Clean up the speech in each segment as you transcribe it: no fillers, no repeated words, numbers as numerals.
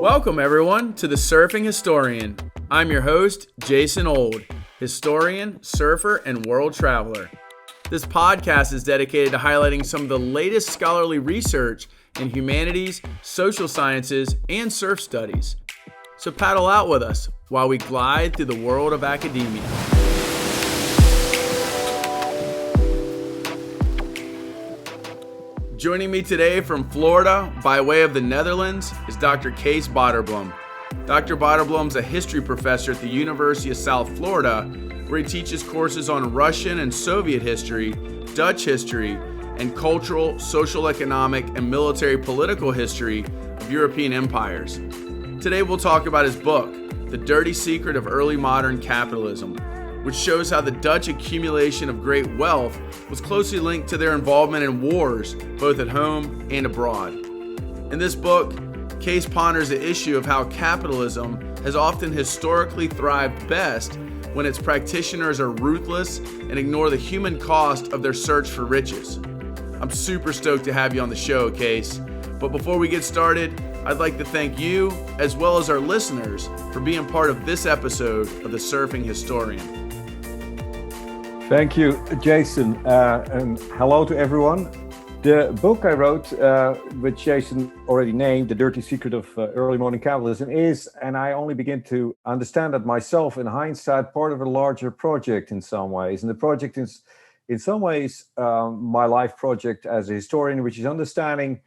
Welcome everyone to the Surfing Historian. I'm your host, Jason Old, historian, surfer, and world traveler. This podcast is dedicated to highlighting some of the latest scholarly research in humanities, social sciences, and surf studies. So paddle out with us while we glide through the world of academia. Joining me today from Florida by way of the Netherlands is Dr. Kees Boterbloem. Dr. Boterbloem is a history professor at the University of South Florida, where he teaches courses on Russian and Soviet history, Dutch history, and cultural, social, economic, and military political history of European empires. Today we'll talk about his book, The Dirty Secret of Early Modern Capitalism, which shows how the Dutch accumulation of great wealth was closely linked to their involvement in wars, both at home and abroad. In this book, Kees ponders the issue of how capitalism has often historically thrived best when its practitioners are ruthless and ignore the human cost of their search for riches. I'm super stoked to have you on the show, Kees. But before we get started, I'd like to thank you, as well as our listeners, for being part of this episode of The Surfing Historian. Thank you, Jason, and hello to everyone. The book I wrote, which Jason already named, The Dirty Secret of Early Modern Capitalism, is, and I only begin to understand that myself in hindsight, part of a larger project in some ways. And the project is, in some ways, my life project as a historian, which is understanding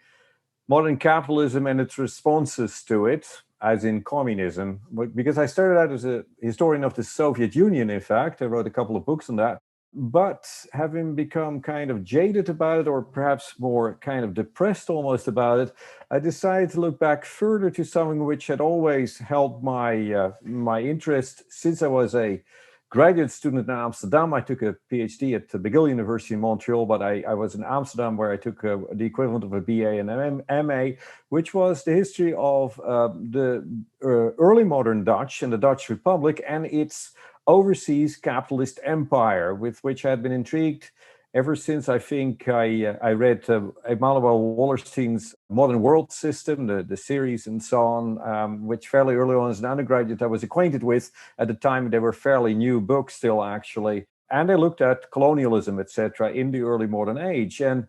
modern capitalism and its responses to it, as in communism. Because I started out as a historian of the Soviet Union, in fact. I wrote a couple of books on that. But having become kind of jaded about it, or perhaps more kind of depressed almost about it, I decided to look back further to something which had always held my interest since I was a graduate student in Amsterdam. I took a PhD at the McGill University in Montreal, but I was in Amsterdam where I took the equivalent of a BA and an MA, which was the history of the early modern Dutch and the Dutch Republic and its overseas capitalist empire, with which I had been intrigued ever since I think I read Emmanuel Wallerstein's Modern World System, the series and so on, which fairly early on as an undergraduate I was acquainted with. At the time, they were fairly new books still, actually. And I looked at colonialism, etc., in the early modern age. And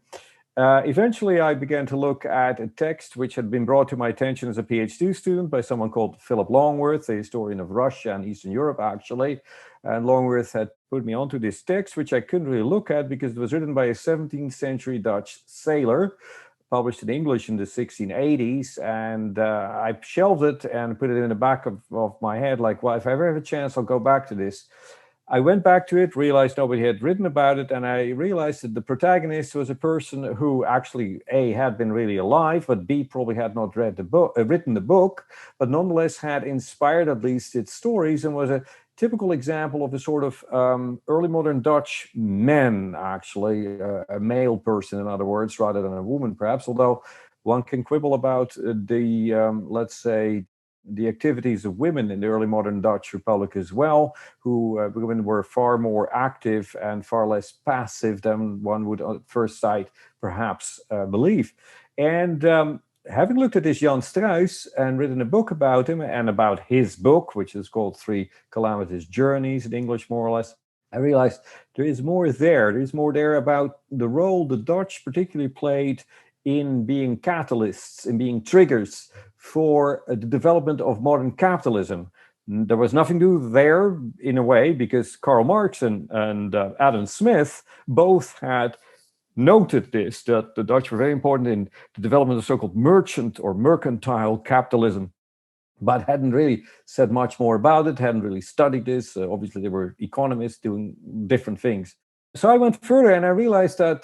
eventually, I began to look at a text which had been brought to my attention as a PhD student by someone called Philip Longworth, a historian of Russia and Eastern Europe, actually. And Longworth had put me onto this text, which I couldn't really look at because it was written by a 17th century Dutch sailor, published in English in the 1680s. And I shelved it and put it in the back of my head, like, well, if I ever have a chance, I'll go back to this. I went back to it, realized nobody had written about it, and I realized that the protagonist was a person who actually, A, had been really alive, but B, probably had not read the book, written the book, but nonetheless had inspired at least its stories and was a typical example of a sort of early modern Dutch man, actually, a male person, in other words, rather than a woman, perhaps, although one can quibble about let's say, the activities of women in the early modern Dutch Republic as well, who women were far more active and far less passive than one would at first sight perhaps believe. And having looked at this Jan Struijs and written a book about him and about his book, which is called Three Calamitous Journeys in English, more or less, I realized there is more there. There's more there about the role the Dutch particularly played in being catalysts, in being triggers for the development of modern capitalism. There was nothing new there in a way, because Karl Marx and Adam Smith both had noted this, that the Dutch were very important in the development of so-called merchant or mercantile capitalism, but hadn't really said much more about it, hadn't really studied this. Obviously, they were economists doing different things. So I went further and I realized that,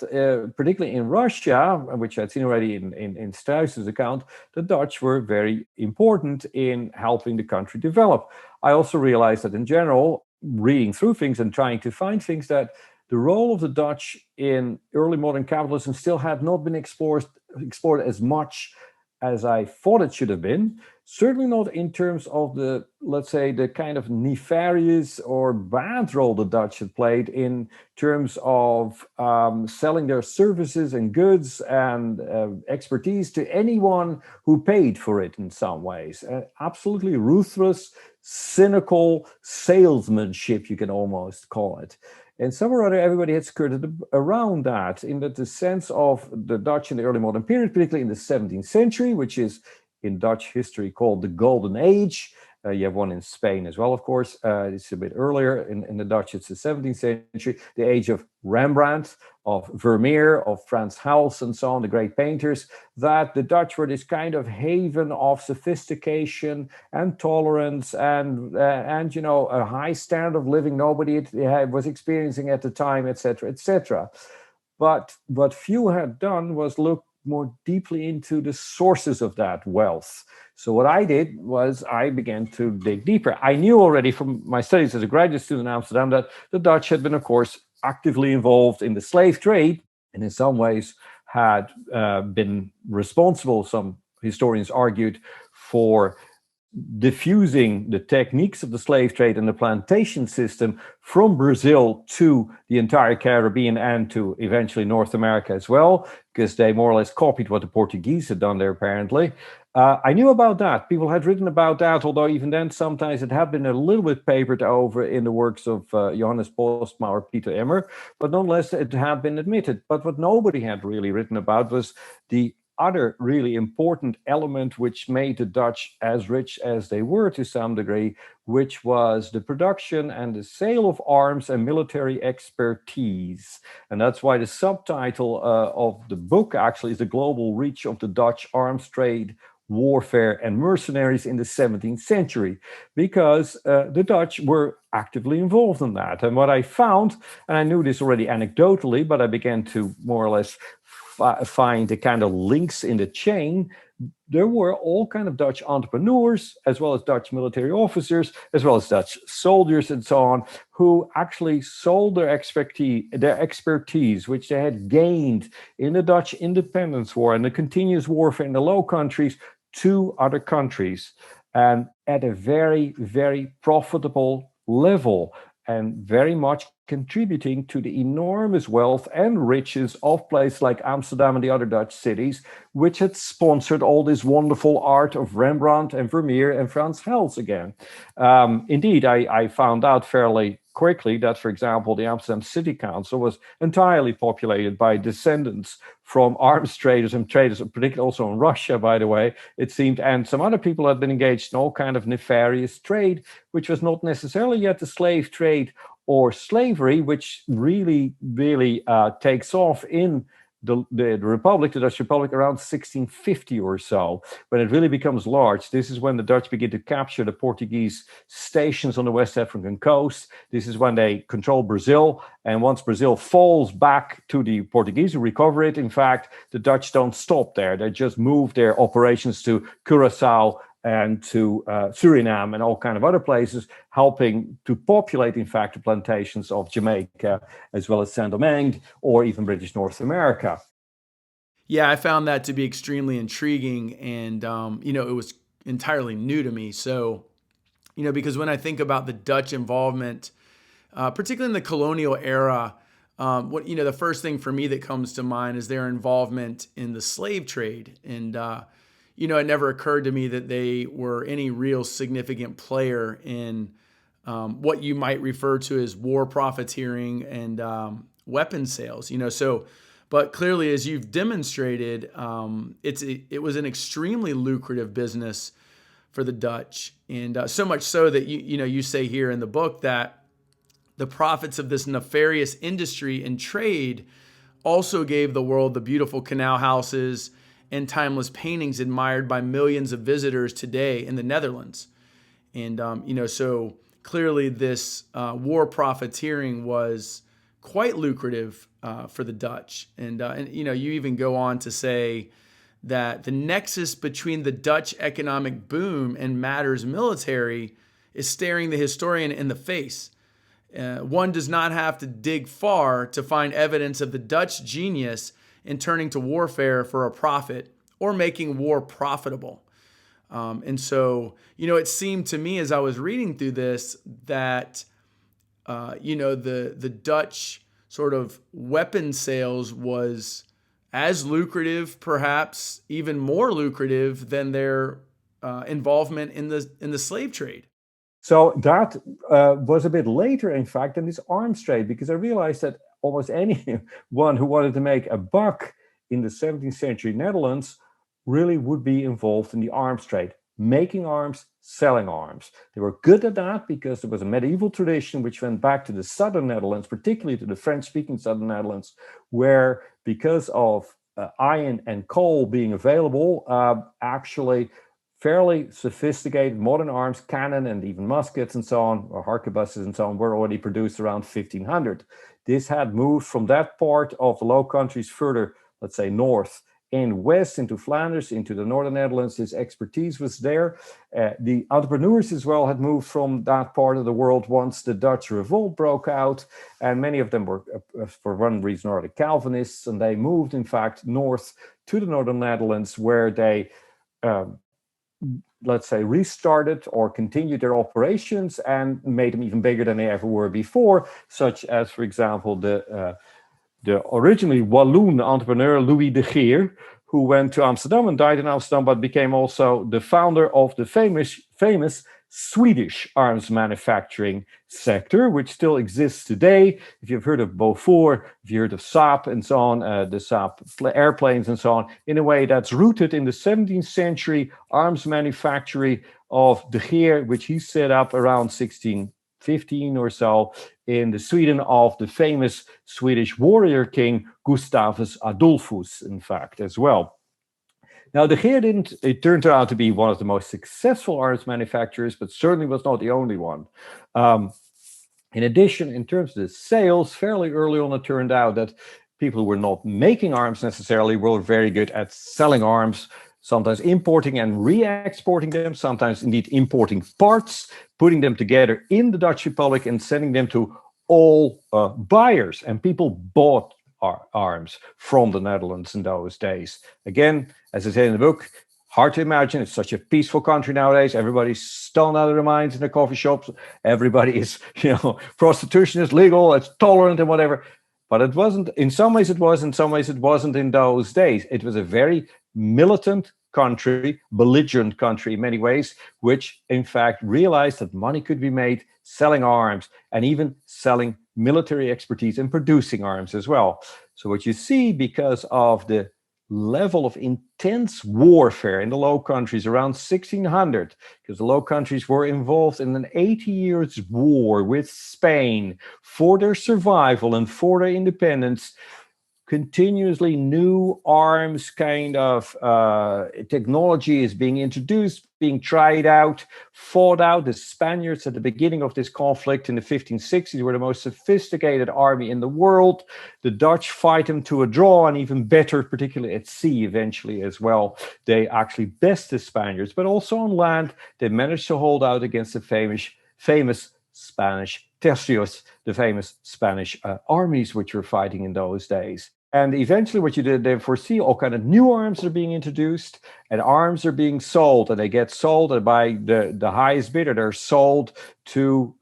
particularly in Russia, which I'd seen already in Struijs's account, the Dutch were very important in helping the country develop. I also realized that in general, reading through things and trying to find things, that the role of the Dutch in early modern capitalism still had not been explored as much as I thought it should have been. Certainly not in terms of the, let's say, the kind of nefarious or bad role the Dutch had played in terms of selling their services and goods and expertise to anyone who paid for it in some ways. Absolutely ruthless, cynical salesmanship, you can almost call it. And somehow or other, everybody had skirted around that, in that the sense of the Dutch in the early modern period, particularly in the 17th century, which is in Dutch history called the Golden Age. You have one in Spain as well, of course. It's a bit earlier. In the Dutch, it's the 17th century, the age of Rembrandt, of Vermeer, of Frans Hals, and so on, the great painters, that the Dutch were this kind of haven of sophistication and tolerance and a high standard of living nobody was experiencing at the time, etc., etc. But what few had done was look more deeply into the sources of that wealth. So what I did was I began to dig deeper. I knew already from my studies as a graduate student in Amsterdam that the Dutch had been, of course, actively involved in the slave trade, and in some ways had been responsible, some historians argued, for diffusing the techniques of the slave trade and the plantation system from Brazil to the entire Caribbean and to eventually North America as well, because they more or less copied what the Portuguese had done there, apparently. I knew about that. People had written about that, although even then sometimes it had been a little bit papered over in the works of Johannes Postma or Peter Emmer, but nonetheless it had been admitted. But what nobody had really written about was the other really important element which made the Dutch as rich as they were to some degree, which was the production and the sale of arms and military expertise. And that's why the subtitle of the book actually is The Global Reach of the Dutch Arms Trade, Warfare and Mercenaries in the 17th Century, because the Dutch were actively involved in that. And what I found, and I knew this already anecdotally, but I began to more or less find the kind of links in the chain. There were all kind of Dutch entrepreneurs, as well as Dutch military officers, as well as Dutch soldiers and so on, who actually sold their expertise, which they had gained in the Dutch Independence War and the continuous warfare in the Low Countries, to other countries, and at a very, very profitable level, and very much contributing to the enormous wealth and riches of places like Amsterdam and the other Dutch cities, which had sponsored all this wonderful art of Rembrandt and Vermeer and Frans Hals again. Indeed, I found out fairly quickly that, for example, the Amsterdam City Council was entirely populated by descendants from arms traders and traders, particularly also in Russia, by the way, it seemed, and some other people had been engaged in all kind of nefarious trade, which was not necessarily yet the slave trade or slavery, which really takes off in the Republic, the Dutch Republic, around 1650 or so, when it really becomes large. This is when the Dutch begin to capture the Portuguese stations on the West African coast. This is when they control Brazil. And once Brazil falls back to the Portuguese who recover it, in fact, the Dutch don't stop there. They just move their operations to Curaçao and to Suriname and all kind of other places, helping to populate, in fact, the plantations of Jamaica, as well as Saint-Domingue, or even British North America. Yeah, I found that to be extremely intriguing, and it was entirely new to me. So, because when I think about the Dutch involvement, particularly in the colonial era, the first thing for me that comes to mind is their involvement in the slave trade. And it never occurred to me that they were any real significant player in what you might refer to as war profiteering and weapon sales. But clearly, as you've demonstrated, it was an extremely lucrative business for the Dutch, and so much so that you say here in the book that the profits of this nefarious industry and trade also gave the world the beautiful canal houses and timeless paintings admired by millions of visitors today in the Netherlands. And, so clearly this war profiteering was quite lucrative for the Dutch. And you even go on to say that the nexus between the Dutch economic boom and matters military is staring the historian in the face. One does not have to dig far to find evidence of the Dutch genius in turning to warfare for a profit or making war profitable. And so, it seemed to me as I was reading through this that, the Dutch sort of weapon sales was as lucrative, perhaps even more lucrative than their involvement in the slave trade. So that was a bit later, in fact, than this arms trade, because I realized that almost anyone who wanted to make a buck in the 17th century Netherlands really would be involved in the arms trade, making arms, selling arms. They were good at that because there was a medieval tradition which went back to the southern Netherlands, particularly to the French-speaking southern Netherlands, where because of iron and coal being available, actually fairly sophisticated modern arms, cannon and even muskets and so on, or harquebuses and so on, were already produced around 1500. This had moved from that part of the Low Countries further, let's say, north and west into Flanders, into the northern Netherlands. This expertise was there. The entrepreneurs as well had moved from that part of the world once the Dutch revolt broke out, and many of them were, for one reason or other, Calvinists, and they moved, in fact, north to the northern Netherlands, where they let's say, restarted or continued their operations and made them even bigger than they ever were before, such as, for example, the originally Walloon entrepreneur Louis de Geer, who went to Amsterdam and died in Amsterdam, but became also the founder of the famous Swedish arms manufacturing sector, which still exists today. If you've heard of Beaufort, if you've heard of Saab and so on, the Saab airplanes and so on, in a way that's rooted in the 17th century arms manufacturing of de Geer, which he set up around 1615 or so in the Sweden of the famous Swedish warrior king Gustavus Adolphus, in fact, as well. Now, de Geer turned out to be one of the most successful arms manufacturers, but certainly was not the only one. In addition, in terms of the sales, fairly early on it turned out that people who were not making arms necessarily were very good at selling arms, sometimes importing and re-exporting them, sometimes indeed importing parts, putting them together in the Dutch Republic and sending them to all buyers. And people bought arms from the Netherlands in those days. Again, as I said in the book, hard to imagine. It's such a peaceful country nowadays. Everybody's stoned out of their minds in the coffee shops. Everybody is, prostitution is legal, it's tolerant and whatever. But it wasn't, in some ways it was, in some ways it wasn't in those days. It was a very militant country, belligerent country in many ways, which in fact realized that money could be made selling arms and even selling military expertise and producing arms as well. So what you see, because of the level of intense warfare in the Low Countries around 1600, because the Low Countries were involved in an 80 years war with Spain for their survival and for their independence, continuously new arms kind of technology is being introduced, being tried out, fought out. The Spaniards at the beginning of this conflict in the 1560s were the most sophisticated army in the world. The Dutch fight them to a draw, and even better, particularly at sea eventually as well. They actually best the Spaniards, but also on land, they managed to hold out against the famous Spanish tercios, the famous Spanish armies which were fighting in those days. And eventually what you did, they foresee all kind of new arms are being introduced, and arms are being sold, and they get sold by the highest bidder. They're sold to,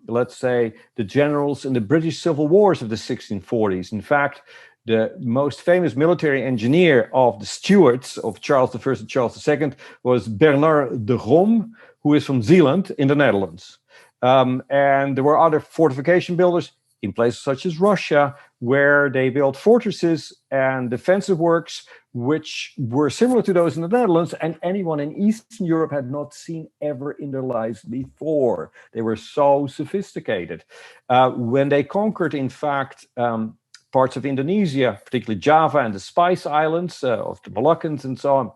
let's say, the generals in the British Civil Wars of the 1640s. In fact, the most famous military engineer of the Stuarts, of Charles I and Charles II, was Bernard de Rome, who is from Zeeland in the Netherlands. And there were other fortification builders in places such as Russia, where they built fortresses and defensive works, which were similar to those in the Netherlands, and anyone in Eastern Europe had not seen ever in their lives before. They were so sophisticated. When they conquered, in fact, parts of Indonesia, particularly Java and the Spice Islands of the Moluccans and so on,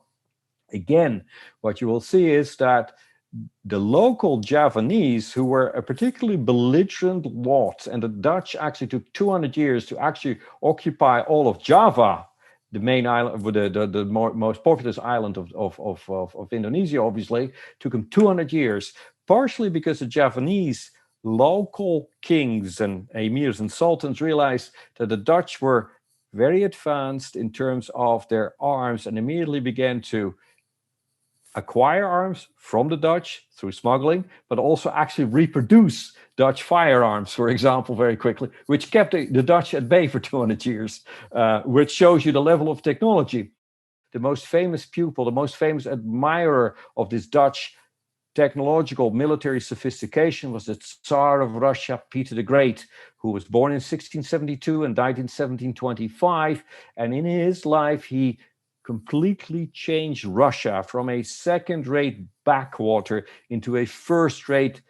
again, what you will see is that the local Javanese, who were a particularly belligerent lot, and the Dutch actually took 200 years to actually occupy all of Java, the main island, the most populous island of Indonesia, obviously, took them 200 years, partially because the Javanese local kings and emirs and sultans realized that the Dutch were very advanced in terms of their arms and immediately began to acquire arms from the Dutch through smuggling, but also actually reproduce Dutch firearms, for example, very quickly, which kept the Dutch at bay for 200 years, which shows you the level of technology. The most famous pupil, the most famous admirer of this Dutch technological military sophistication was the Tsar of Russia, Peter the Great, who was born in 1672 and died in 1725. And in his life, he completely changed Russia from a second-rate backwater into a first-rate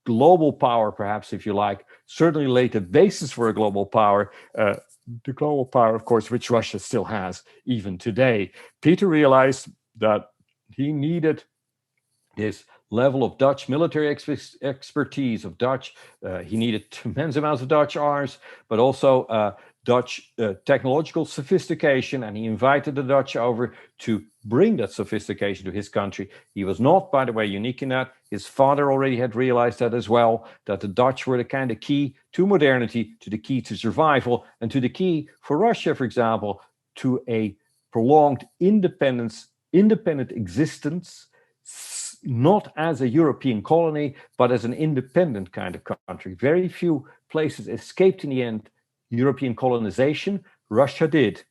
global power, perhaps, if you like. Certainly laid the basis for a global power, the global power, of course, which Russia still has even today. Peter realized that he needed this level of Dutch military expertise, of Dutch, he needed immense amounts of Dutch arms, but also Dutch technological sophistication, and he invited the Dutch over to bring that sophistication to his country. He was not, by the way, unique in that. His father already had realized that as well, that the Dutch were the kind of key to modernity, to the key to survival, and to the key for Russia, for example, to a prolonged independent existence, not as a European colony, but as an independent kind of country. Very few places escaped in the end European colonization. Russia did.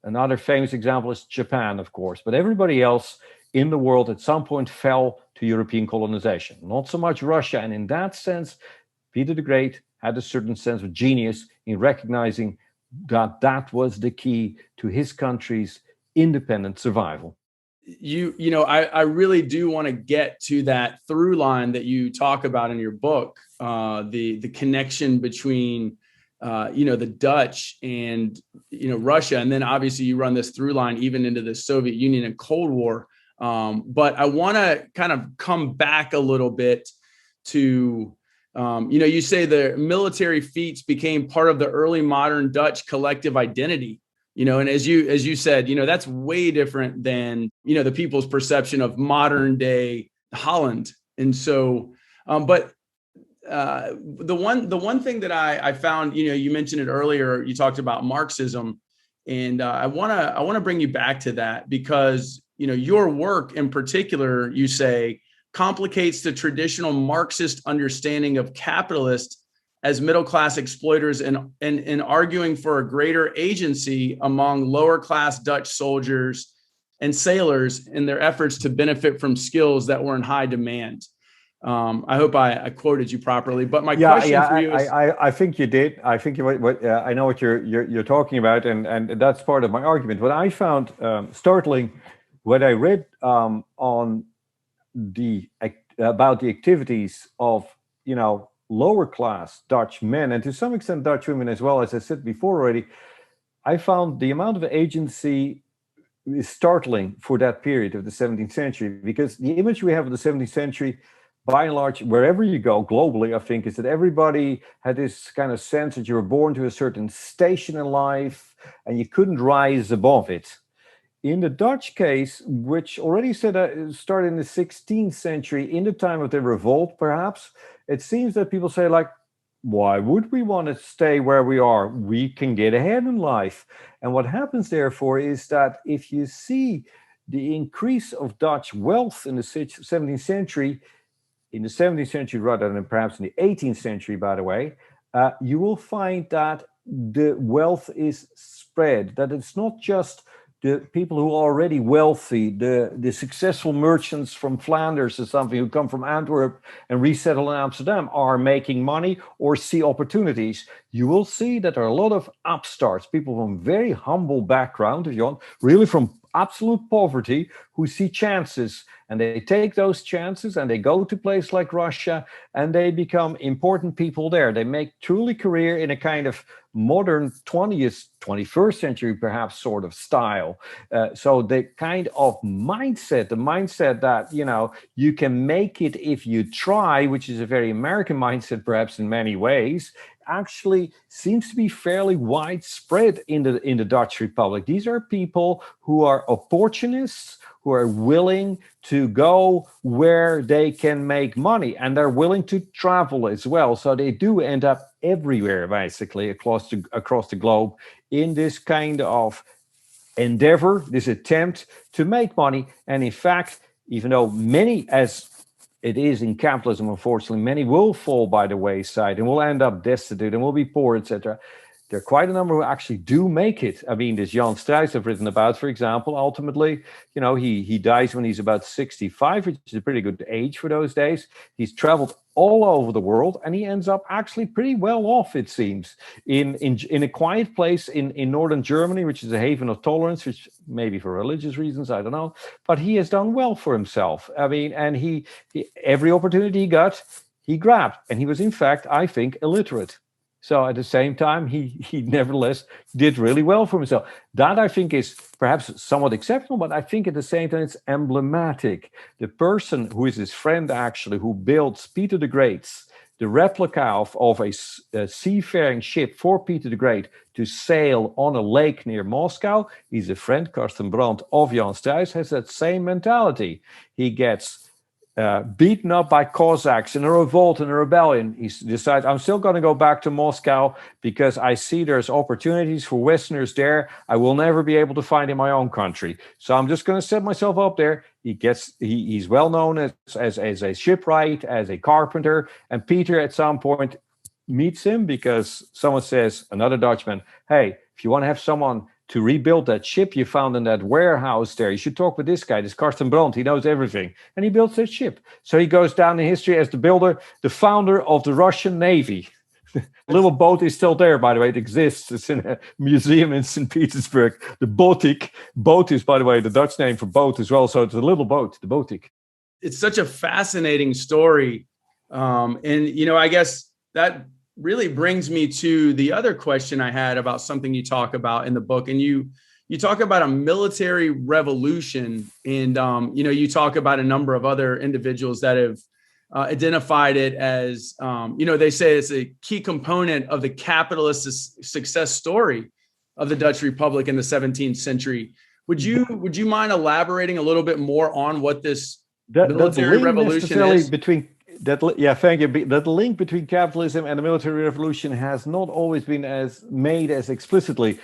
Another famous example is Japan, of course, but everybody else in the world at some point fell to European colonization. Not so much Russia, and in that sense, Peter the Great had a certain sense of genius in recognizing that that was the key to his country's independent survival. I really do want to get to that through line that you talk about in your book, the connection between the Dutch and Russia, and then obviously you run this through line even into the Soviet Union and Cold War. But I want to kind of come back a little bit to you say the military feats became part of the early modern Dutch collective identity. And as you said, that's way different than, the people's perception of modern day Holland. And so, but the one thing that I found, you mentioned it earlier, you talked about Marxism, and I want to bring you back to that because, your work in particular, you say, complicates the traditional Marxist understanding of capitalists as middle-class exploiters and arguing for a greater agency among lower-class Dutch soldiers and sailors in their efforts to benefit from skills that were in high demand. I hope I quoted you properly, but my question for you is... I think you did. I think I know what you're talking about, and that's part of my argument. What I found startling, when I read about the activities of, lower class Dutch men, and to some extent Dutch women as well, as I said before already, I found the amount of agency is startling for that period of the 17th century, because the image we have of the 17th century, by and large, wherever you go globally, I think, is that everybody had this kind of sense that you were born to a certain station in life and you couldn't rise above it. In the Dutch case, which already started in the 16th century, in the time of the revolt, perhaps, it seems that people say, like, why would we want to stay where we are? We can get ahead in life. And what happens, therefore, is that if you see the increase of Dutch wealth in the 17th century, rather than perhaps in the 18th century, by the way, you will find that the wealth is spread, that it's not just the people who are already wealthy, the successful merchants from Flanders or something who come from Antwerp and resettle in Amsterdam are making money or see opportunities. You will see that there are a lot of upstarts, people from very humble background, if you want, really from absolute poverty, who see chances, and they take those chances and they go to a place like Russia and they become important people there. They make truly career in a kind of modern 21st century, perhaps, sort of style. So the kind of mindset, the mindset that, you can make it if you try, which is a very American mindset, perhaps in many ways, actually seems to be fairly widespread in the Dutch Republic. These are people who are opportunists, who are willing to go where they can make money, and they're willing to travel as well. So they do end up everywhere, basically, across the globe in this kind of endeavor, this attempt to make money. And in fact, even though many, as it is in capitalism, unfortunately, many will fall by the wayside and will end up destitute and will be poor, etc. There are quite a number who actually do make it. I mean, this Jan Struijs I've written about, for example, ultimately, he dies when he's about 65, which is a pretty good age for those days. He's traveled all over the world, and he ends up actually pretty well off, it seems, in a quiet place in northern Germany, which is a haven of tolerance, which maybe for religious reasons, I don't know. But he has done well for himself. I mean, and he every opportunity he got, he grabbed. And he was, in fact, I think, illiterate. So at the same time, he nevertheless did really well for himself. That, I think, is perhaps somewhat exceptional, but I think at the same time it's emblematic. The person who is his friend, actually, who builds Peter the Great's, the replica of a seafaring ship for Peter the Great to sail on a lake near Moscow, he's a friend, Karsten Brandt, of Jan Struijs, has that same mentality. He gets beaten up by Cossacks in a revolt and a rebellion. He decides, I'm still going to go back to Moscow because I see there's opportunities for Westerners there I will never be able to find in my own country. So I'm just going to set myself up there. He's well known as a shipwright, as a carpenter, and Peter at some point meets him because someone says, another Dutchman, hey, if you want to have someone to rebuild that ship you found in that warehouse there, you should talk with this guy, this Karsten Brandt. He knows everything. And he builds that ship. So he goes down in history as the builder, the founder of the Russian Navy. The little boat is still there, by the way. It exists. It's in a museum in St. Petersburg. The Botik. Boat is, by the way, the Dutch name for boat as well. So it's a little boat, the Botik. It's such a fascinating story. And, I guess that really brings me to the other question I had about something you talk about in the book. And you talk about a military revolution, and you talk about a number of other individuals that have identified it as they say it's a key component of the capitalist success story of the Dutch Republic in the 17th century. Would you mind elaborating a little bit more on what this military revolution is? Thank you. That link between capitalism and the military revolution has not always been made as explicitly.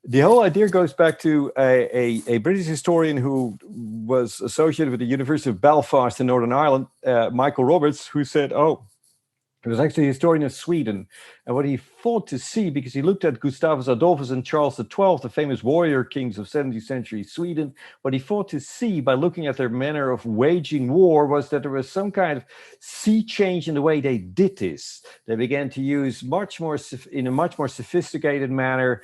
The whole idea goes back to a British historian who was associated with the University of Belfast in Northern Ireland, Michael Roberts, who said, he was actually a historian of Sweden. And what he thought to see, because he looked at Gustavus Adolphus and Charles XII, the famous warrior kings of 17th century Sweden, what he thought to see by looking at their manner of waging war was that there was some kind of sea change in the way they did this. They began to use in a much more sophisticated manner,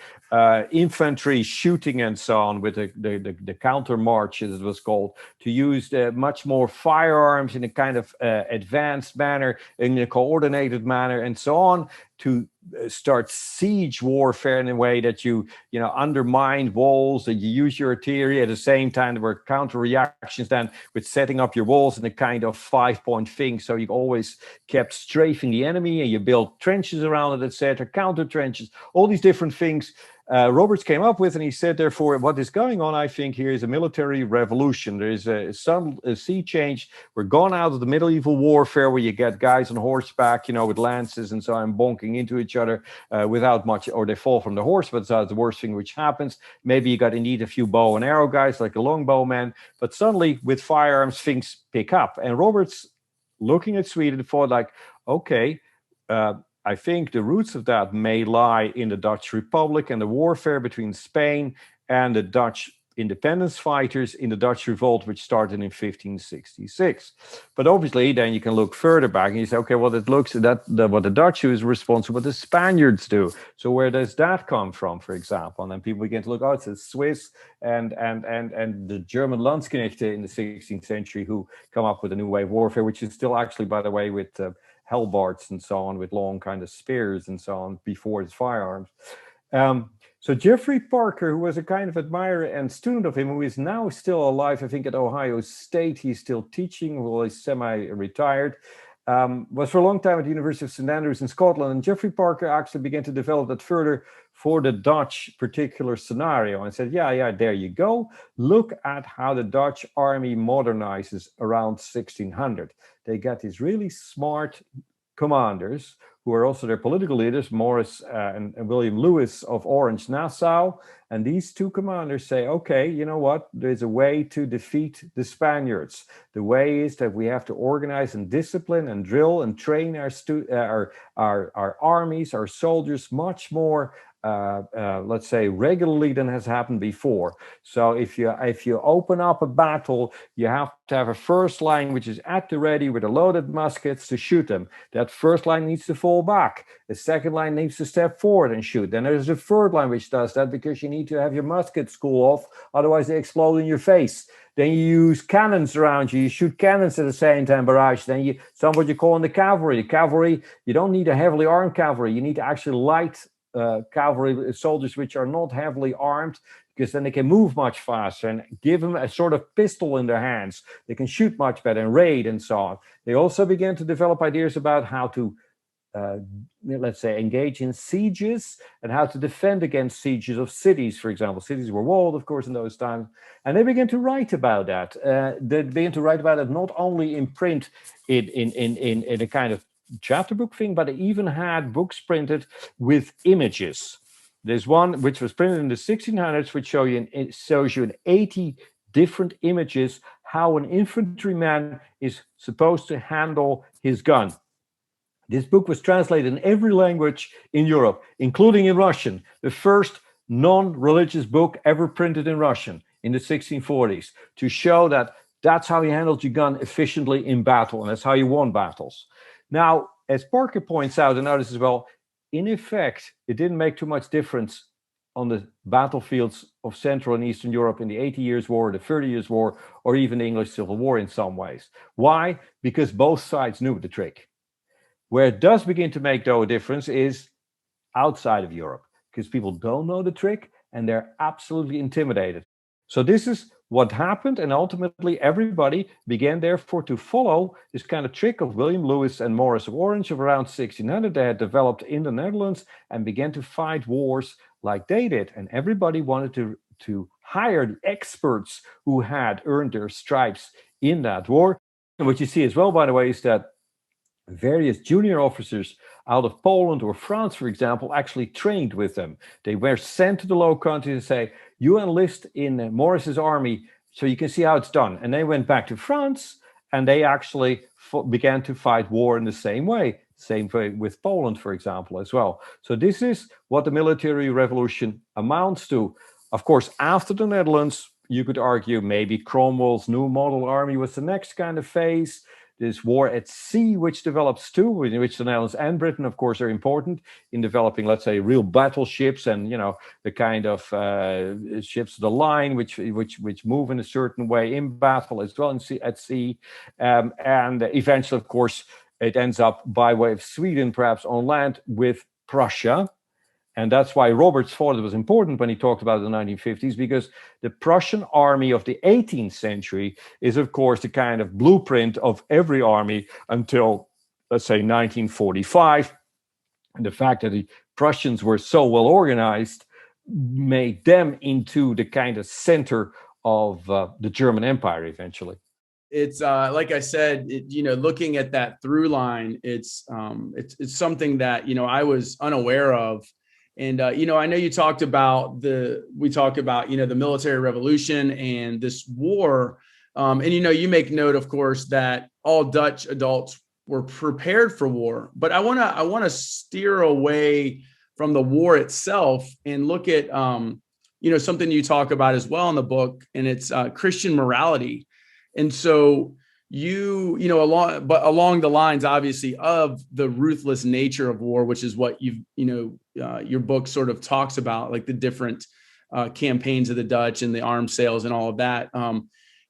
infantry shooting and so on, with the counter march, as it was called, to use much more firearms in a kind of advanced manner, in a coordinated manner, and so on, to start siege warfare in a way that you undermine walls, that you use your artillery. At the same time, there were counter reactions then with setting up your walls in a kind of 5-point thing. So you always kept strafing the enemy, and you built trenches around it, etc., counter trenches, all these different things. Roberts came up with, and he said, therefore, what is going on, I think, here is a military revolution. There is a sea change. We're gone out of the medieval warfare where you get guys on horseback, with lances and so on, bonking into each other without much, or they fall from the horse, but that's the worst thing which happens. Maybe you got indeed a few bow and arrow guys, like a longbowman, but suddenly with firearms, things pick up. And Roberts, looking at Sweden, thought like, okay, I think the roots of that may lie in the Dutch Republic and the warfare between Spain and the Dutch independence fighters in the Dutch Revolt, which started in 1566. But obviously, then you can look further back and you say, okay, well, it looks at what the Dutch do is responsible, what the Spaniards do. So where does that come from, for example? And then people begin to look, it's the Swiss and the German Landsknechte in the 16th century who come up with a new way of warfare, which is still actually, by the way, with halberds and so on, with long kind of spears and so on, before his firearms. So Jeffrey Parker, who was a kind of admirer and student of him, who is now still alive, I think at Ohio State, he's still teaching, well, he's semi-retired. was for a long time at the University of St Andrews in Scotland, and Geoffrey Parker actually began to develop that further for the Dutch particular scenario and said, yeah, there you go. Look at how the Dutch army modernizes around 1600. They get these really smart commanders who are also their political leaders, Maurice and William Lewis of Orange Nassau. And these two commanders say, okay, you know what? There's a way to defeat the Spaniards. The way is that we have to organize and discipline and drill and train our armies, our soldiers much more let's say regularly than has happened before. So if you open up a battle, you have to have a first line which is at the ready with a loaded muskets to shoot them. That first line needs to fall back. The second line needs to step forward and shoot. Then there's a third line which does that because you need to have your muskets cool off, otherwise they explode in your face. Then you use cannons around you. You shoot cannons at the same time, barrage. Then some what you call in the cavalry. The cavalry, you don't need a heavily armed cavalry. You need to actually light cavalry soldiers which are not heavily armed, because then they can move much faster, and give them a sort of pistol in their hands. They can shoot much better and raid and so on. They also began to develop ideas about how to, let's say, engage in sieges and how to defend against sieges of cities, for example. Cities were walled, of course, in those times. And they began to write about that. They began to write about it not only in print in a kind of chapter book thing, but they even had books printed with images. There's one which was printed in the 1600s, which shows you in 80 different images how an infantryman is supposed to handle his gun. This book was translated in every language in Europe, including in Russian, the first non-religious book ever printed in Russian in the 1640s, to show that that's how you handled your gun efficiently in battle, and that's how you won battles. Now, as Parker points out, and others as well, in effect, it didn't make too much difference on the battlefields of Central and Eastern Europe in the 80 Years' War, the 30 Years' War, or even the English Civil War in some ways. Why? Because both sides knew the trick. Where it does begin to make, though, a difference is outside of Europe, because people don't know the trick and they're absolutely intimidated. So this is what happened, and ultimately everybody began therefore to follow this kind of trick of William Lewis and Maurice of Orange of around 1600. They had developed in the Netherlands and began to fight wars like they did, and everybody wanted to hire the experts who had earned their stripes in that war. And what you see as well, by the way, is that various junior officers out of Poland or France, for example, actually trained with them. They were sent to the Low Countries and say, you enlist in Maurice's army so you can see how it's done. And they went back to France and they actually began to fight war in the same way. Same way with Poland, for example, as well. So this is what the military revolution amounts to. Of course, after the Netherlands, you could argue maybe Cromwell's new model army was the next kind of phase. This war at sea, which develops too, in which the Netherlands and Britain, of course, are important in developing, let's say, real battleships and, the kind of ships of the line, which move in a certain way in battle as well at sea. And eventually, of course, it ends up by way of Sweden, perhaps on land, with Prussia. And that's why Roberts thought it was important when he talked about the 1950s, because the Prussian army of the 18th century is, of course, the kind of blueprint of every army until, let's say, 1945. And the fact that the Prussians were so well organized made them into the kind of center of the German Empire eventually. It's like I said, looking at that through line, it's something that, I was unaware of. And, I know you talked about the military revolution and this war. And, you make note, of course, that all Dutch adults were prepared for war. But I want to steer away from the war itself and look at, something you talk about as well in the book, and it's Christian morality. And so along the lines, obviously, of the ruthless nature of war, which is what your book sort of talks about, like the different campaigns of the Dutch and the arms sales and all of that.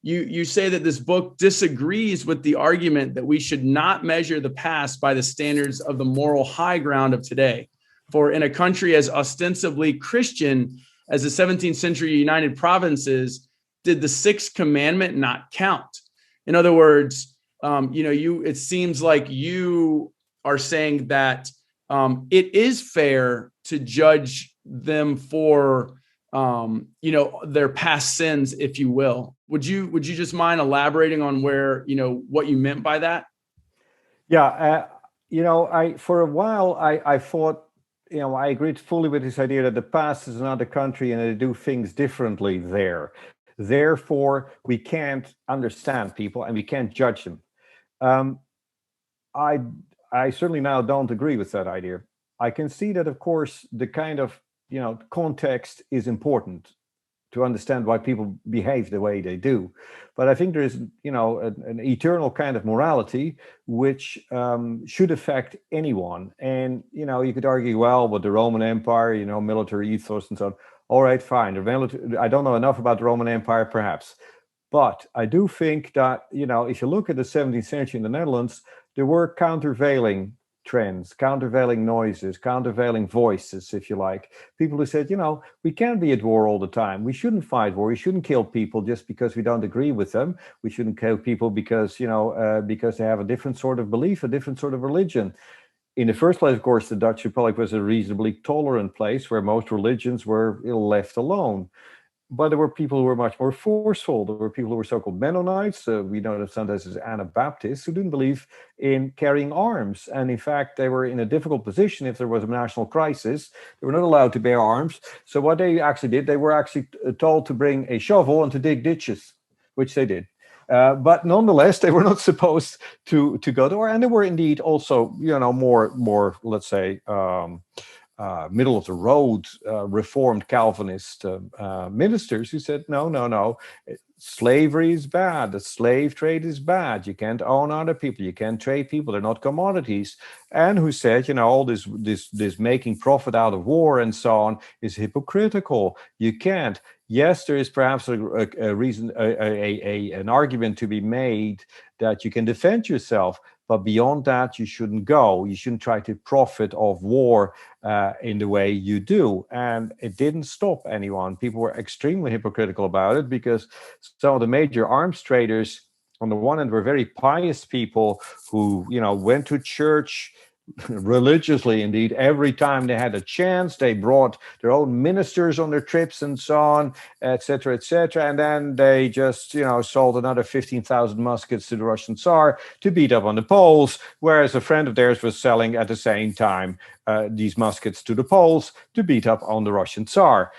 You say that this book disagrees with the argument that we should not measure the past by the standards of the moral high ground of today. For in a country as ostensibly Christian as the 17th century United Provinces, did the sixth commandment not count? In other words, it seems like you are saying that it is fair to judge them for their past sins, if you will. Would you just mind elaborating on where, what you meant by that? Yeah, I for a while I thought, I agreed fully with this idea that the past is another country and they do things differently there. Therefore, we can't understand people and we can't judge them. Um, I I certainly now don't agree with that idea. I can see that, of course, the kind of context is important to understand why people behave the way they do. But I think there is, an eternal kind of morality which should affect anyone. And you could argue, well, with the Roman Empire, military ethos and so on. All right, fine. I don't know enough about the Roman Empire, perhaps. But I do think that, if you look at the 17th century in the Netherlands, there were countervailing trends, countervailing noises, countervailing voices, if you like. People who said, we can't be at war all the time. We shouldn't fight war. We shouldn't kill people just because we don't agree with them. We shouldn't kill people because, because they have a different sort of belief, a different sort of religion. In the first place, of course, the Dutch Republic was a reasonably tolerant place where most religions were left alone. But there were people who were much more forceful. There were people who were so-called mennonites. We know them sometimes as Anabaptists, who didn't believe in carrying arms. And in fact, they were in a difficult position if there was a national crisis. They were not allowed to bear arms. So what they actually did, they were actually told to bring a shovel and to dig ditches, which they did. But nonetheless, they were not supposed to go to war. And there were indeed also, more, let's say, middle of the road Reformed Calvinist ministers who said, no, slavery is bad. The slave trade is bad. You can't own other people. You can't trade people. They're not commodities. And who said, all this making profit out of war and so on is hypocritical. You can't. Yes, there is perhaps a reason, an argument to be made that you can defend yourself. But beyond that, you shouldn't go. You shouldn't try to profit off war in the way you do. And it didn't stop anyone. People were extremely hypocritical about it because some of the major arms traders, on the one hand, were very pious people who, went to church religiously, indeed, every time they had a chance. They brought their own ministers on their trips and so on, etc., etc. And then they just, sold another 15,000 muskets to the Russian Tsar to beat up on the Poles, whereas a friend of theirs was selling at the same time these muskets to the Poles to beat up on the Russian Tsar.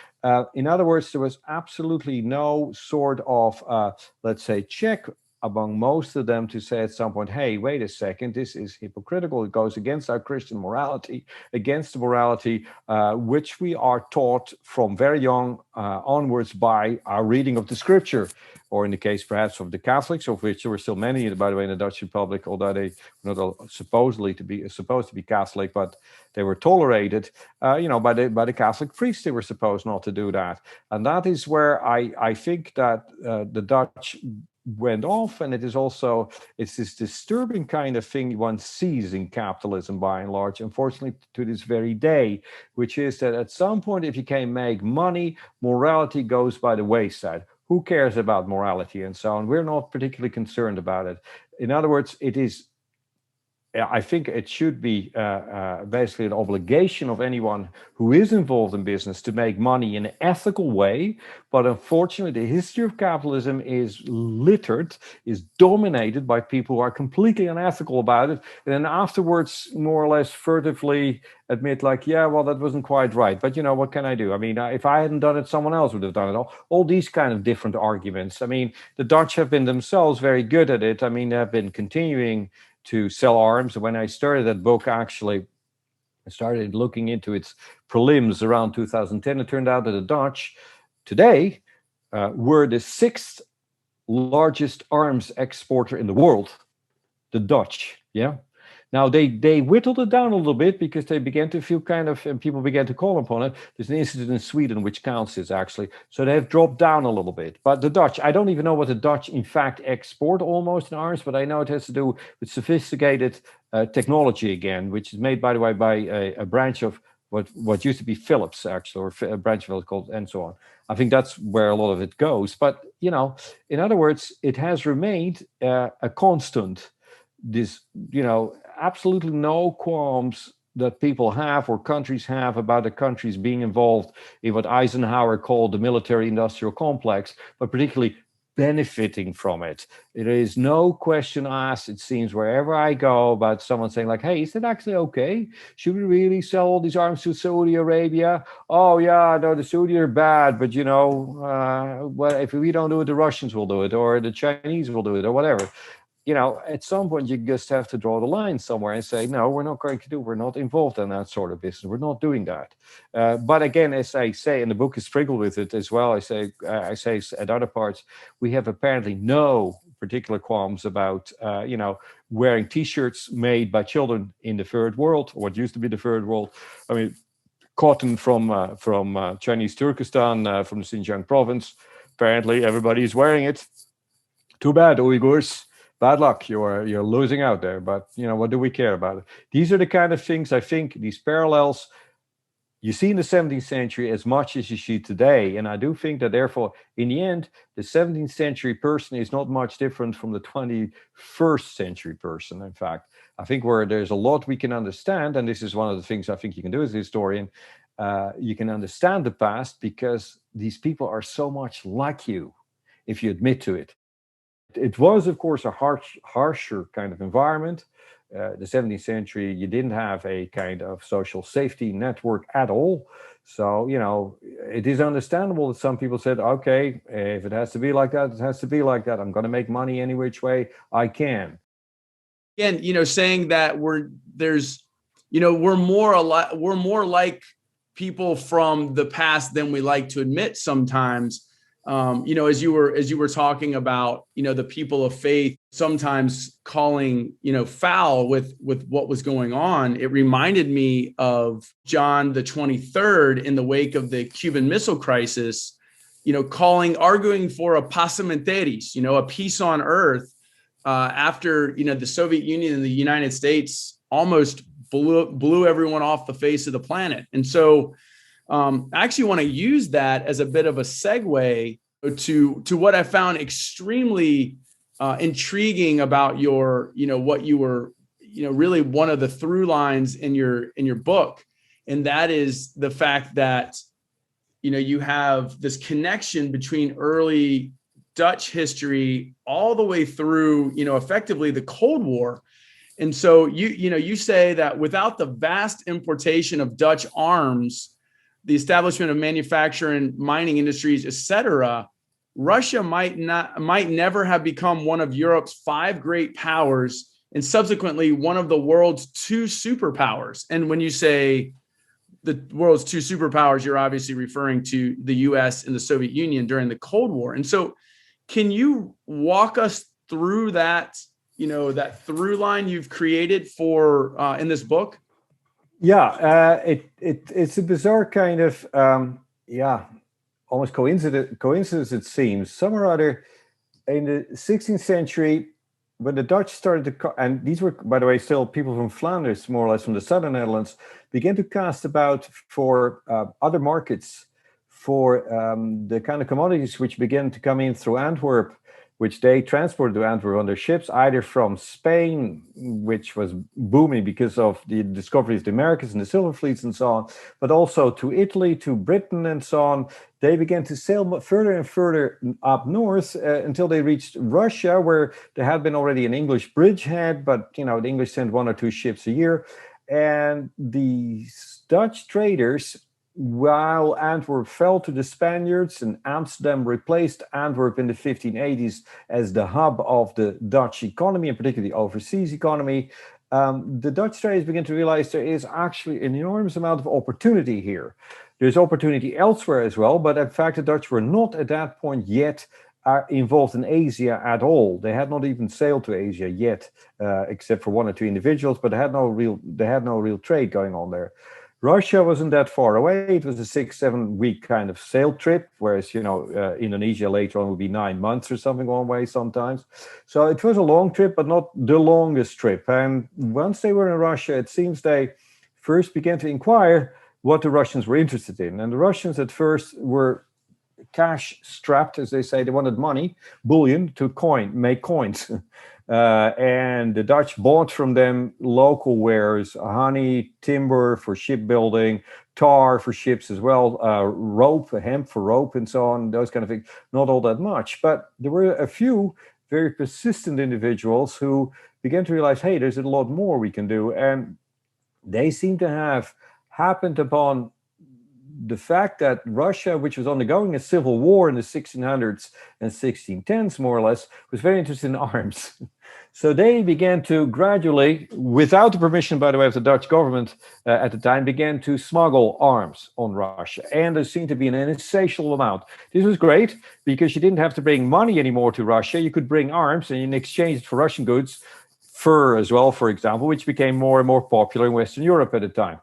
In other words, there was absolutely no sort of, let's say, check among most of them to say at some point, hey, wait a second, this is hypocritical. It goes against our Christian morality, against the morality which we are taught from very young onwards by our reading of the scripture, or in the case perhaps of the Catholics, of which there were still many, by the way, in the Dutch Republic, although they were not supposed to be Catholic, but they were tolerated, by the Catholic priests. They were supposed not to do that. And that is where I think that the Dutch went off, and it's this disturbing kind of thing one sees in capitalism by and large, unfortunately, to this very day, which is that at some point, if you can make money, morality goes by the wayside. Who cares about morality and so on? We're not particularly concerned about it. In other words, I think it should be basically an obligation of anyone who is involved in business to make money in an ethical way. But unfortunately, the history of capitalism is dominated by people who are completely unethical about it. And then afterwards, more or less furtively admit like, yeah, well, that wasn't quite right. But, what can I do? I mean, if I hadn't done it, someone else would have done it. All these kind of different arguments. I mean, the Dutch have been themselves very good at it. I mean, they've been continuing to sell arms. When I started that book, actually, I started looking into its prelims around 2010. It turned out that the Dutch today were the sixth largest arms exporter in the world. The Dutch, yeah. Now, they whittled it down a little bit because they began to feel and people began to call upon it. There's an incident in Sweden which counts this, actually. So they have dropped down a little bit. But the Dutch, I don't even know what the Dutch, in fact, export almost in arms, but I know it has to do with sophisticated technology again, which is made, by the way, by a branch of what used to be Philips, actually, or a branch of it called, and so on. I think that's where a lot of it goes. But, in other words, it has remained a constant this, absolutely no qualms that people have or countries have about the countries being involved in what Eisenhower called the military-industrial complex, but particularly benefiting from it. There is no question asked, it seems, wherever I go, about someone saying like, hey, is that actually okay? Should we really sell all these arms to Saudi Arabia? Oh yeah, no, the Saudi are bad, but well, if we don't do it, the Russians will do it, or the Chinese will do it, or whatever. At some point you just have to draw the line somewhere and say, no, we're not involved in that sort of business. We're not doing that. But again, as I say, and the book is sprinkled with it as well, I say at other parts, we have apparently no particular qualms about, wearing T-shirts made by children in the third world, or what used to be the third world. I mean, cotton from Chinese Turkestan, from the Xinjiang province. Apparently everybody is wearing it. Too bad, Uyghurs. Bad luck. You're losing out there. But what do we care about it? These are the kind of things, I think, these parallels you see in the 17th century as much as you see today. And I do think that therefore, in the end, the 17th century person is not much different from the 21st century person. In fact, I think where there's a lot we can understand, and this is one of the things I think you can do as a historian, you can understand the past because these people are so much like you if you admit to it. It was, of course, a harsher kind of environment. The 17th century, you didn't have a kind of social safety network at all. So, it is understandable that some people said, okay, if it has to be like that, it has to be like that. I'm going to make money any which way I can. Again, saying that we're more like people from the past than we like to admit sometimes. As you were talking about, the people of faith sometimes calling, foul with what was going on, it reminded me of John the 23rd in the wake of the Cuban Missile Crisis, arguing for a paz menteris, a peace on earth, after, the Soviet Union and the United States almost blew everyone off the face of the planet. And so I actually want to use that as a bit of a segue to what I found extremely intriguing about your, what you were, really one of the through lines in your book. And that is the fact that, you have this connection between early Dutch history all the way through, effectively the Cold War. And so you say that without the vast importation of Dutch arms, the establishment of manufacturing, mining industries, etc., Russia might never have become one of Europe's 5 great powers and subsequently one of the world's 2 superpowers. And when you say the world's 2 superpowers, you're obviously referring to the US and the Soviet Union during the Cold War. And so can you walk us through that, that through line you've created for in this book? Yeah, it's a bizarre kind of almost coincidence it seems. Some or other in the 16th century, when the Dutch started to, and these were, by the way, still people from Flanders, more or less from the southern Netherlands, began to cast about for other markets for the kind of commodities which began to come in through Antwerp, which they transported to Antwerp on their ships, either from Spain, which was booming because of the discoveries of the Americans and the silver fleets and so on, but also to Italy, to Britain and so on. They began to sail further and further up north until they reached Russia, where there had been already an English bridgehead, but the English sent 1 or 2 ships a year. And the Dutch traders, while Antwerp fell to the Spaniards and Amsterdam replaced Antwerp in the 1580s as the hub of the Dutch economy, and particularly the overseas economy, the Dutch traders began to realize there is actually an enormous amount of opportunity here. There's opportunity elsewhere as well, but in fact, the Dutch were not at that point yet involved in Asia at all. They had not even sailed to Asia yet, except for 1 or 2 individuals, but they had no real trade going on there. Russia wasn't that far away. It was a 6-7 week kind of sail trip, whereas, Indonesia later on would be 9 months or something one way sometimes. So it was a long trip, but not the longest trip. And once they were in Russia, it seems they first began to inquire what the Russians were interested in. And the Russians at first were cash strapped, as they say. They wanted money, bullion, to make coins. and the Dutch bought from them local wares, honey, timber for shipbuilding, tar for ships as well, rope, hemp for rope, and so on, those kind of things. Not all that much, but there were a few very persistent individuals who began to realize, hey, there's a lot more we can do. And they seem to have happened upon the fact that Russia, which was undergoing a civil war in the 1600s and 1610s, more or less, was very interested in arms. So they began to gradually, without the permission, by the way, of the Dutch government at the time, began to smuggle arms on Russia. And there seemed to be an insatiable amount. This was great because you didn't have to bring money anymore to Russia. You could bring arms and in exchange for Russian goods, fur as well, for example, which became more and more popular in Western Europe at the time.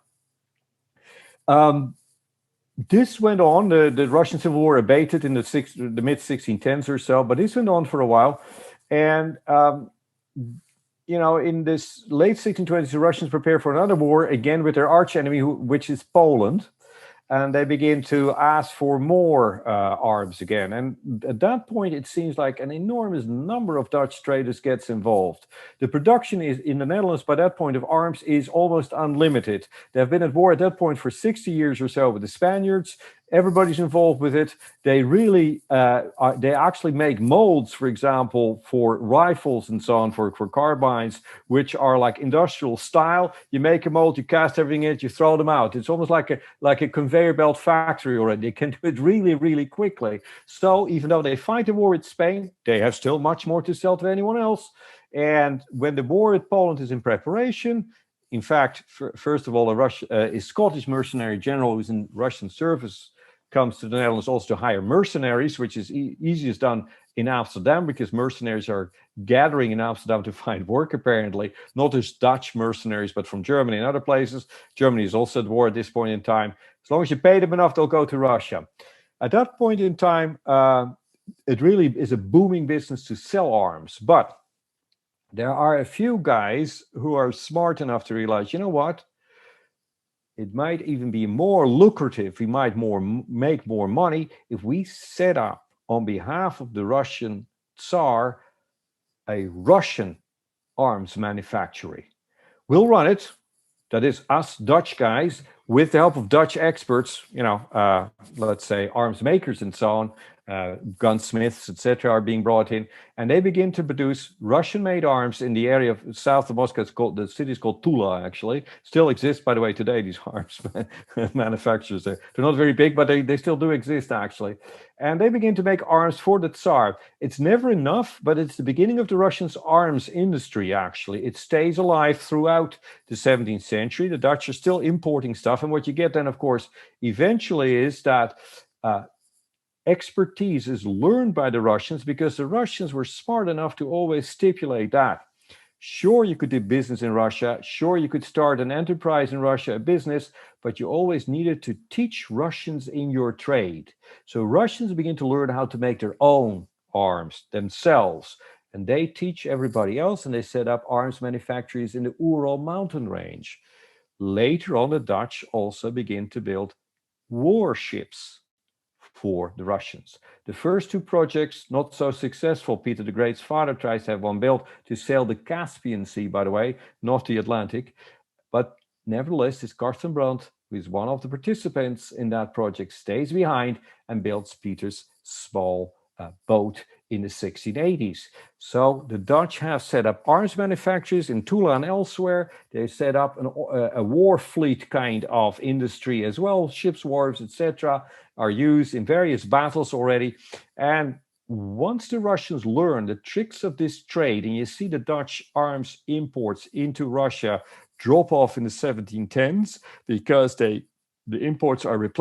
This went on, the Russian Civil War abated in the mid-1610s or so, but this went on for a while. And, in this late 1620s, the Russians prepared for another war, again with their archenemy, which is Poland. And they begin to ask for more arms again. And at that point, it seems like an enormous number of Dutch traders gets involved. The production is in the Netherlands by that point of arms is almost unlimited. They have been at war at that point for 60 years or so with the Spaniards. Everybody's involved with it. They really, they actually make molds, for example, for rifles and so on, for carbines, which are like industrial style. You make a mold, you cast everything in it, you throw them out. It's almost like a conveyor belt factory already. They can do it really, really quickly. So even though they fight the war with Spain, they have still much more to sell to anyone else. And when the war with Poland is in preparation, in fact, first of all, a Scottish mercenary general who's in Russian service comes to the Netherlands also to hire mercenaries, which is easiest done in Amsterdam because mercenaries are gathering in Amsterdam to find work, apparently. Not just Dutch mercenaries, but from Germany and other places. Germany is also at war at this point in time. As long as you pay them enough, they'll go to Russia. At that point in time, it really is a booming business to sell arms. But there are a few guys who are smart enough to realize, you know what? It might even be more lucrative. We might make more money if we set up on behalf of the Russian Tsar a Russian arms manufacturer. We'll run it. That is us Dutch guys with the help of Dutch experts, let's say arms makers and so on, gunsmiths, etc., are being brought in, and they begin to produce Russian-made arms in the area of south of Moscow. The city is called Tula, actually. Still exists, by the way, today, these arms manufacturers. They're not very big, but they still do exist, actually. And they begin to make arms for the Tsar. It's never enough, but it's the beginning of the Russian arms industry, actually. It stays alive throughout the 17th century. The Dutch are still importing stuff, and what you get then, of course, eventually is that expertise is learned by the Russians because the Russians were smart enough to always stipulate that. Sure, you could do business in Russia. Sure, you could start an enterprise in Russia, a business, but you always needed to teach Russians in your trade. So Russians begin to learn how to make their own arms themselves. And they teach everybody else, and they set up arms manufacturers in the Ural mountain range. Later on, the Dutch also begin to build warships for the Russians. The first two projects, not so successful. Peter the Great's father tries to have one built to sail the Caspian Sea, by the way, not the Atlantic. But nevertheless, this Carsten Brandt, who is one of the participants in that project, stays behind and builds Peter's small boat in the 1680s. So the Dutch have set up arms manufacturers in Tula and elsewhere. They set up a war fleet kind of industry as well. Ships, wharves, etc. are used in various battles already. And once the Russians learn the tricks of this trade, and you see the Dutch arms imports into Russia drop off in the 1710s because the imports are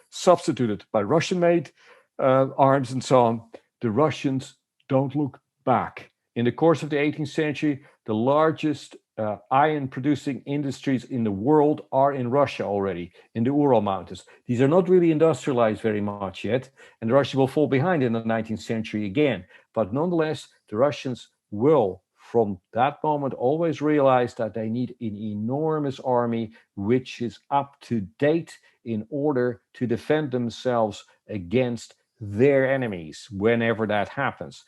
substituted by Russian-made arms and so on, the Russians don't look back. In the course of the 18th century, the largest iron-producing industries in the world are in Russia already, in the Ural Mountains. These are not really industrialized very much yet, and Russia will fall behind in the 19th century again. But nonetheless, the Russians will, from that moment, always realize that they need an enormous army which is up to date in order to defend themselves against their enemies whenever that happens.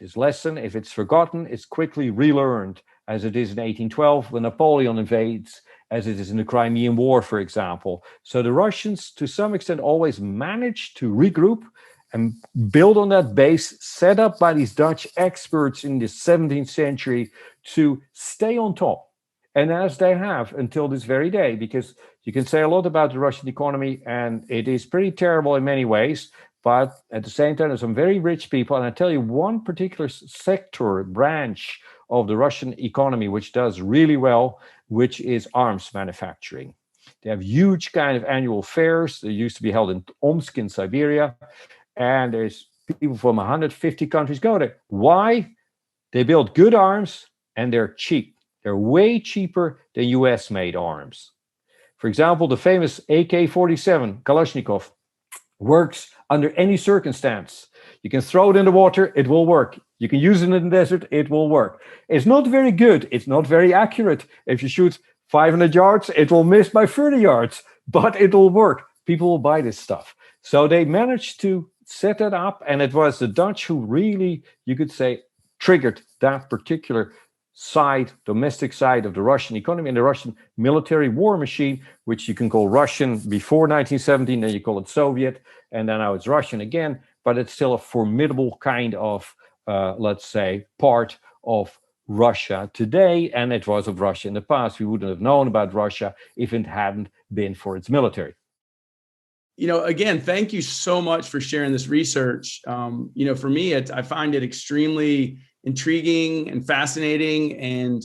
This lesson, if it's forgotten, is quickly relearned, as it is in 1812 when Napoleon invades, as it is in the Crimean War, for example. So the Russians, to some extent, always managed to regroup and build on that base set up by these Dutch experts in the 17th century to stay on top. And as they have until this very day, because you can say a lot about the Russian economy, and it is pretty terrible in many ways. But at the same time, there's some very rich people. And I tell you, one particular sector, branch of the Russian economy, which does really well, which is arms manufacturing. They have huge kind of annual fairs. They used to be held in Omsk in Siberia. And there's people from 150 countries go there. Why? They build good arms and they're cheap. They're way cheaper than US-made arms. For example, the famous AK-47 Kalashnikov works under any circumstance. You can throw it in the water, it will work. You can use it in the desert, it will work. It's not very good, it's not very accurate. If you shoot 500 yards, it will miss by 30 yards, but it will work. People will buy this stuff. So they managed to set that up, and it was the Dutch who really, you could say, triggered that particular side, domestic side of the Russian economy and the Russian military war machine, which you can call Russian before 1917, then you call it Soviet, and then now it's Russian again, but it's still a formidable kind of, let's say, part of Russia today, and it was of Russia in the past. We wouldn't have known about Russia if it hadn't been for its military. Again, thank you so much for sharing this research. For me, I find it extremely intriguing and fascinating. And,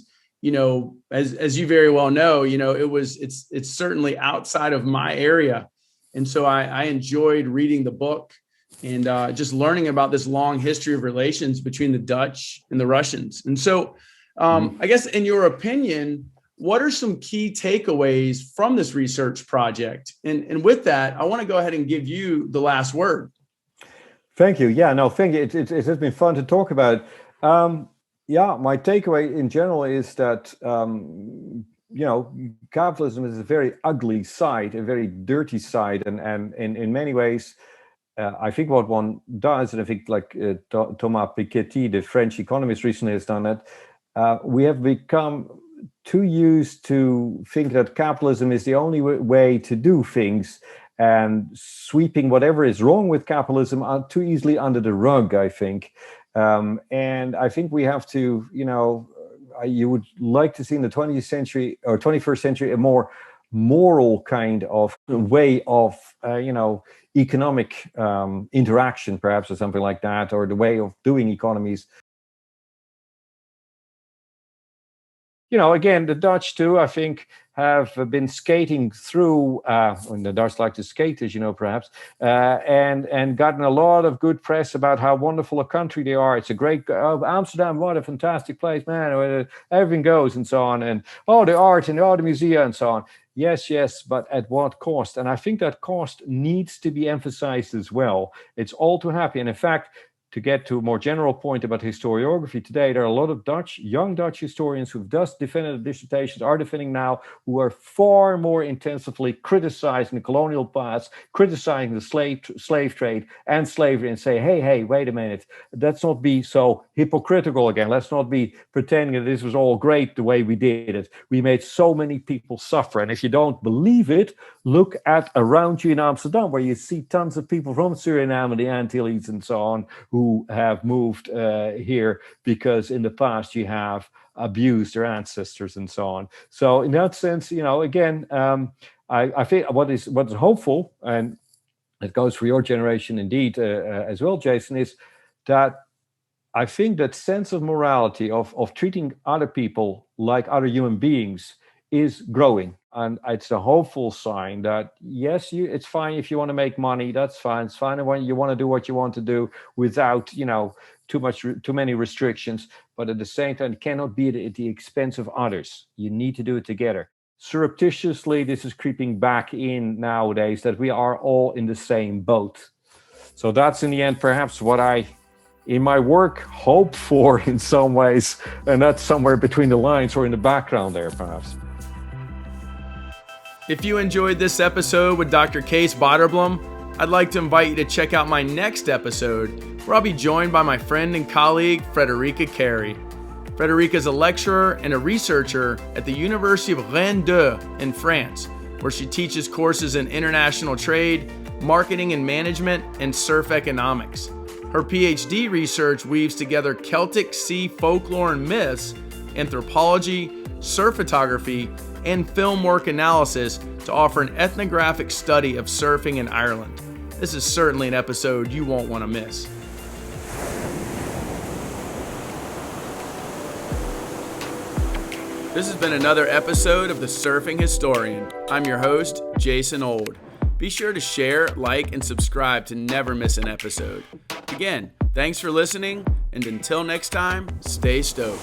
as you very well know, it's certainly outside of my area. And so I enjoyed reading the book and just learning about this long history of relations between the Dutch and the Russians. And so I guess, in your opinion, what are some key takeaways from this research project? And with that, I want to go ahead and give you the last word. Thank you. Yeah, no, thank you. It has been fun to talk about. My takeaway in general is that, capitalism is a very ugly side, a very dirty side. And in many ways, I think what one does, and I think like Thomas Piketty, the French economist, recently has done that, we have become too used to think that capitalism is the only way to do things, and sweeping whatever is wrong with capitalism too easily under the rug, I think. And I think we have to, you would like to see in the 20th century or 21st century a more moral kind of way of, economic interaction, perhaps, or something like that, or the way of doing economies. Again, the Dutch too, I think, have been skating through, when the Dutch like to skate, as you know, perhaps, and gotten a lot of good press about how wonderful a country they are. It's a great, Amsterdam, what a fantastic place, man, everything goes and so on. And, the art and the museum and so on. Yes, but at what cost? And I think that cost needs to be emphasized as well. It's all too happy. And in fact, to get to a more general point about historiography today, there are a lot of young Dutch historians who've just defended dissertations, are defending now, who are far more intensively criticizing the colonial past, criticizing the slave trade and slavery, and say, hey, wait a minute, let's not be so hypocritical again. Let's not be pretending that this was all great the way we did it. We made so many people suffer. And if you don't believe it, look at around you in Amsterdam, where you see tons of people from Suriname and the Antilles and so on, who have moved here because in the past you have abused their ancestors and so on. So in that sense, again, I think what is hopeful, and it goes for your generation indeed as well, Jason, is that I think that sense of morality of treating other people like other human beings is growing. And it's a hopeful sign that, yes, it's fine if you want to make money, that's fine. It's fine when you want to do what you want to do without, too many restrictions. But at the same time, it cannot be at the expense of others. You need to do it together. Surreptitiously, this is creeping back in nowadays, that we are all in the same boat. So that's in the end, perhaps what I, in my work, hope for in some ways. And that's somewhere between the lines or in the background there, perhaps. If you enjoyed this episode with Dr. Kees Boterbloem, I'd like to invite you to check out my next episode where I'll be joined by my friend and colleague, Frederica Carey. Frederica is a lecturer and a researcher at the University of Rennes 2 in France, where she teaches courses in international trade, marketing and management, and surf economics. Her PhD research weaves together Celtic sea folklore and myths, anthropology, surf photography, and film work analysis to offer an ethnographic study of surfing in Ireland. This is certainly an episode you won't want to miss. This has been another episode of The Surfing Historian. I'm your host, Jason Old. Be sure to share, like, and subscribe to never miss an episode. Again, thanks for listening, and until next time, stay stoked.